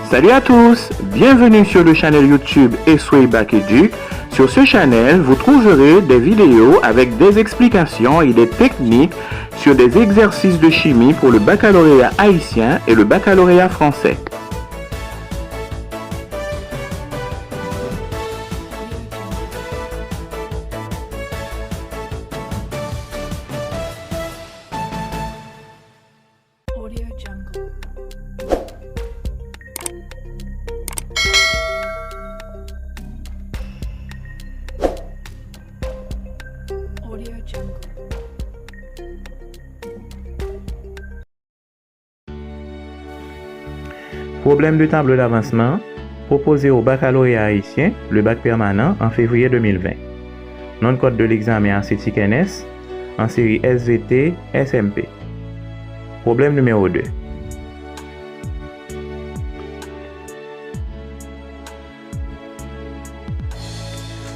Salut à tous, bienvenue sur le channel YouTube Esway Bac Edu. Sur ce channel, vous trouverez des vidéos avec des explications et des techniques sur des exercices de chimie pour le baccalauréat haïtien et le baccalauréat français. Problème de tableau d'avancement proposé au baccalauréat haïtien, le bac permanent, en février 2020. Nom de code de l'examen acétique NS en série SVT SMP. Problème numéro 2.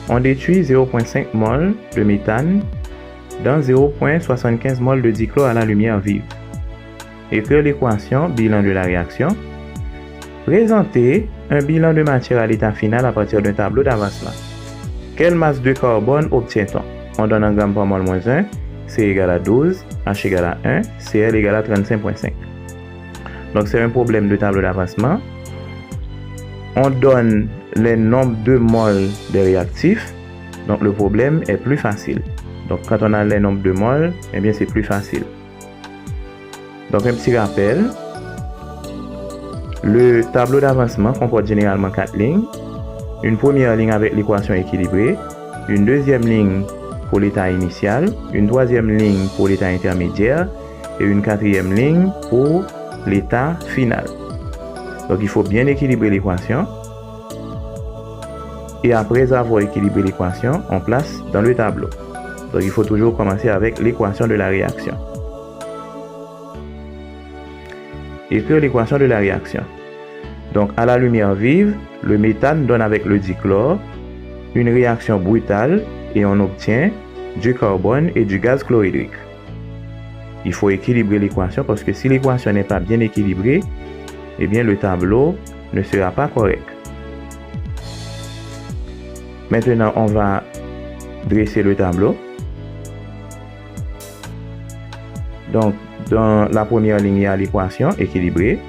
On détruit 0,5 mol de méthane dans 0,75 mol de dichlore à la lumière vive. Écrire l'équation bilan de la réaction. Présenter un bilan de matière à l'état final à partir d'un tableau d'avancement. Quelle masse de carbone obtient-on? On donne en grammes par mol moins 1, C égale à 12, H égale à 1, Cl égale à 35,5. Donc c'est un problème de tableau d'avancement. On donne les nombres de moles des réactifs, donc le problème est plus facile. Donc quand on a les nombres de moles, eh bien c'est plus facile. Donc un petit rappel. Le tableau d'avancement comporte généralement 4 lignes. Une première ligne avec l'équation équilibrée, une deuxième ligne pour l'état initial, une troisième ligne pour l'état intermédiaire et une quatrième ligne pour l'état final. Donc il faut bien équilibrer l'équation. Et après avoir équilibré l'équation, on place dans le tableau. Donc il faut toujours commencer avec l'équation de la réaction. Écrire l'équation de la réaction. Donc à la lumière vive, le méthane donne avec le dichlore une réaction brutale et on obtient du carbone et du gaz chlorhydrique. Il faut équilibrer l'équation parce que si l'équation n'est pas bien équilibrée, eh bien le tableau ne sera pas correct. Maintenant, on va dresser le tableau. Donc, dans la première ligne, il y a l'équation équilibrée.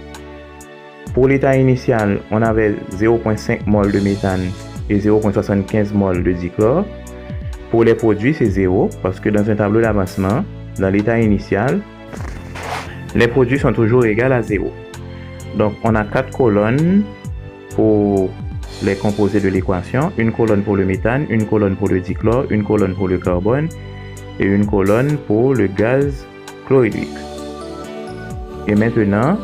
Pour l'état initial, on avait 0,5 mol de méthane et 0,75 mol de dichlore. Pour les produits, c'est 0 parce que dans un tableau d'avancement, dans l'état initial, les produits sont toujours égaux à 0. Donc, on a 4 colonnes pour les composés de l'équation. Une colonne pour le méthane, une colonne pour le dichlore, une colonne pour le carbone et une colonne pour le gaz chlorhydrique. Et maintenant,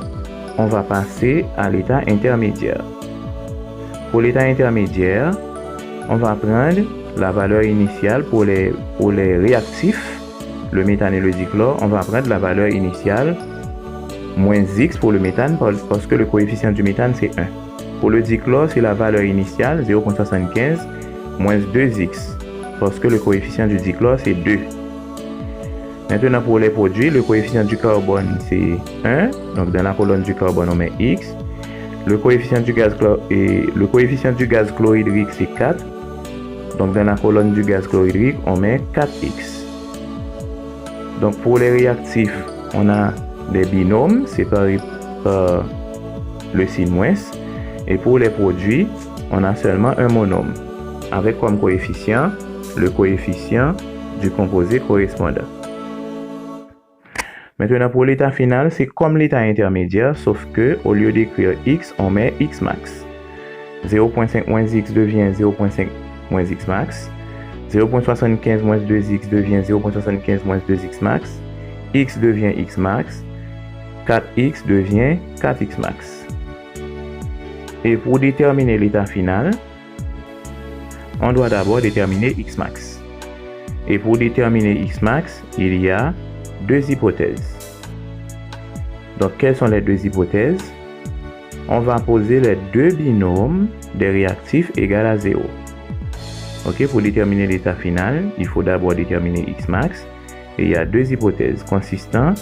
on va passer à l'état intermédiaire. Pour l'état intermédiaire, on va prendre la valeur initiale pour les réactifs, le méthane et le dichlore. On va prendre la valeur initiale moins X pour le méthane parce que le coefficient du méthane c'est 1. Pour le dichlore, c'est la valeur initiale 0,75 moins 2X parce que le coefficient du dichlore c'est 2. Maintenant, pour les produits, le coefficient du carbone, c'est 1. Donc, dans la colonne du carbone, on met X. Le coefficient du gaz chlorhydrique, c'est 4. Donc, dans la colonne du gaz chlorhydrique, on met 4X. Donc, pour les réactifs, on a des binômes séparés par le signe moins. Et pour les produits, on a seulement un monôme, avec comme coefficient le coefficient du composé correspondant. Maintenant, pour l'état final, c'est comme l'état intermédiaire, sauf que au lieu d'écrire X, on met X max. 0,5 moins X devient 0,5 moins X max. 0,75 moins 2X devient 0,75 moins 2X max. X devient X max. 4X devient 4X max. Et pour déterminer l'état final, on doit d'abord déterminer X max. Et pour déterminer X max, il y a deux hypothèses. Donc, quelles sont les deux hypothèses? On va poser les deux binômes des réactifs égaux à 0. Ok, pour déterminer l'état final, il faut d'abord déterminer X max. Et il y a deux hypothèses consistant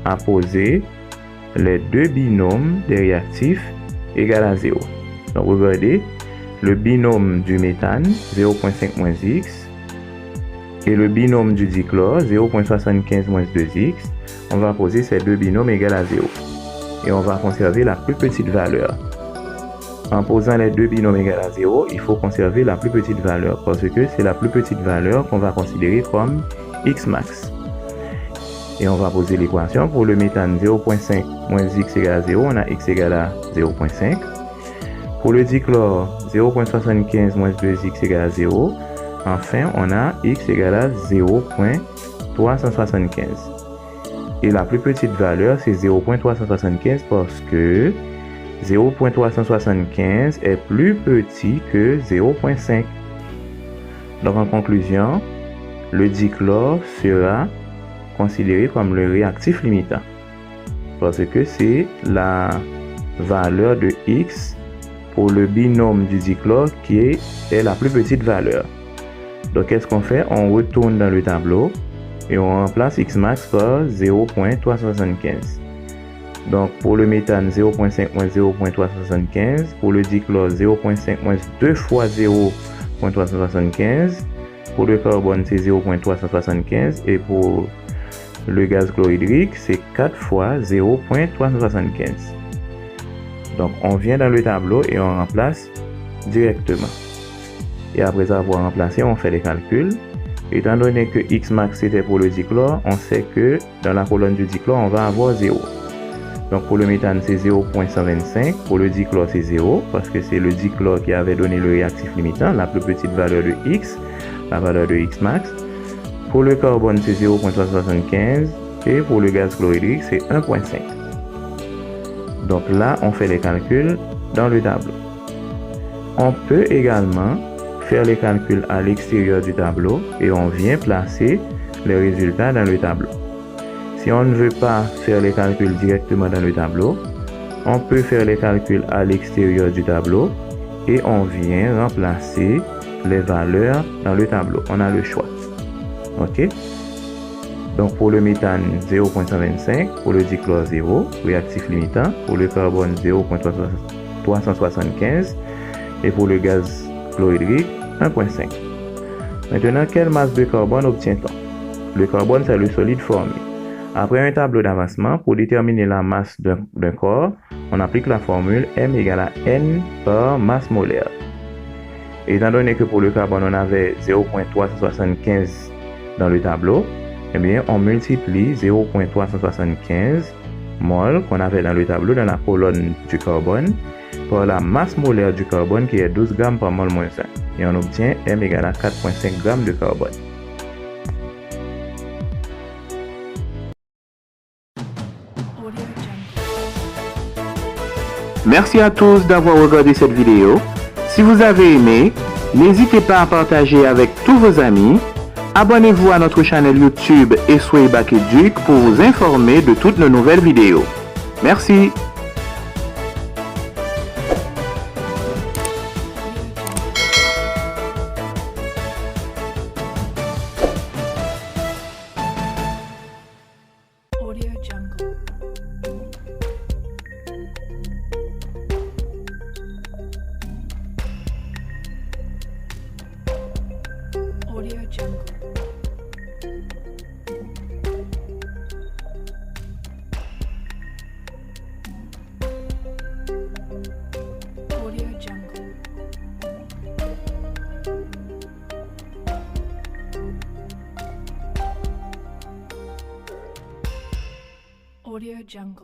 à poser les deux binômes des réactifs égale à 0. Donc regardez, le binôme du méthane 0,5 moins X et le binôme du dichlore 0,75 moins 2X. On va poser ces deux binômes égales à 0 et on va conserver la plus petite valeur. En posant les deux binômes égales à 0, il faut conserver la plus petite valeur parce que c'est la plus petite valeur qu'on va considérer comme X max. Et on va poser l'équation pour le méthane 0,5 moins X égale à 0, on a X égale à 0,5. Pour le dichlore 0,75 moins 2X égale à 0. Enfin, on a X égale à 0,375. Et la plus petite valeur, c'est 0,375 parce que 0,375 est plus petit que 0,5. Donc, en conclusion, le dichlore sera considéré comme le réactif limitant parce que c'est la valeur de X pour le binôme du dichlore qui est la plus petite valeur. Donc, qu'est-ce qu'on fait? On retourne dans le tableau et on remplace X max par 0,375. Donc, pour le méthane, 0,5 moins 0,375. Pour le dichlore, 0,5 moins 2 fois 0,375. Pour le carbone, c'est 0,375. Et pour le gaz chlorhydrique, c'est 4 fois 0,375. Donc, on vient dans le tableau et on remplace directement. Et après avoir remplacé, on fait les calculs. Étant donné que X max c'était pour le dichlore, on sait que dans la colonne du dichlore, on va avoir 0. Donc pour le méthane, c'est 0,125. Pour le dichlore, c'est 0 parce que c'est le dichlore qui avait donné le réactif limitant, la plus petite valeur de X, la valeur de X max. Pour le carbone, c'est 0,375 et pour le gaz chlorhydrique, c'est 1,5. Donc là, on fait les calculs dans le tableau. On peut également faire les calculs à l'extérieur du tableau et on vient placer les résultats dans le tableau. Si on ne veut pas faire les calculs directement dans le tableau, on peut faire les calculs à l'extérieur du tableau et on vient remplacer les valeurs dans le tableau. On a le choix. OK? Donc pour le méthane, 0,125. Pour le dichlore, 0. Réactif limitant. Pour le carbone, 0,375. Et pour le gaz chlorhydrique, 1,5. Maintenant, quelle masse de carbone obtient-on? Le carbone, c'est le solide formé. Après un tableau d'avancement, pour déterminer la masse d'un corps, on applique la formule M égale à N par masse molaire. Étant donné que pour le carbone, on avait 0,375 dans le tableau, eh bien, on multiplie 0,375 mol qu'on avait dans le tableau dans la colonne du carbone par la masse molaire du carbone qui est 12 grammes par mol moins 1. Et on obtient M égale à 4,5 grammes de carbone. Merci à tous d'avoir regardé cette vidéo. Si vous avez aimé, n'hésitez pas à partager avec tous vos amis. Abonnez-vous à notre chaîne YouTube et soyez Bac Éduc pour vous informer de toutes nos nouvelles vidéos. Merci. Audio Jungle. Audio Jungle.